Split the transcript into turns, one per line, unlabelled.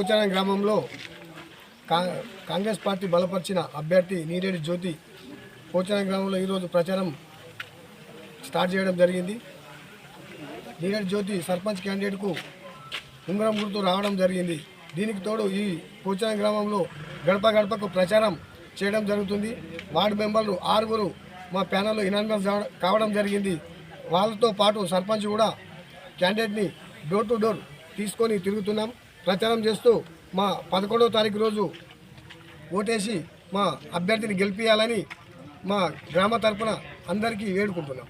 పోచారం గ్రామంలో కాంగ్రెస్ పార్టీ బలపరిచిన అభ్యర్థి నీరెడ్డి జ్యోతి పోచారం గ్రామంలో ఈరోజు ప్రచారం స్టార్ట్ చేయడం జరిగింది. నీరెడ్డి జ్యోతి సర్పంచ్ క్యాండిడేట్కు ఉంగరం గుర్తు రావడం జరిగింది. దీనికి తోడు ఈ పోచారం గ్రామంలో గడప గడపకు ప్రచారం చేయడం జరుగుతుంది. వార్డు మెంబర్లు 6 మా ప్యానల్లో ఇనానిమస్ కావడం జరిగింది. వాళ్ళతో పాటు సర్పంచ్ కూడా క్యాండిడేట్ని డోర్ టు డోర్ తీసుకొని తిరుగుతున్నాం, ప్రచారం చేస్తూ మా 11వ తారీఖు రోజు ఓటేసి మా అభ్యర్థిని గెలిపించాలని మా గ్రామ తరపున అందరికీ వేడుకుంటున్నాం.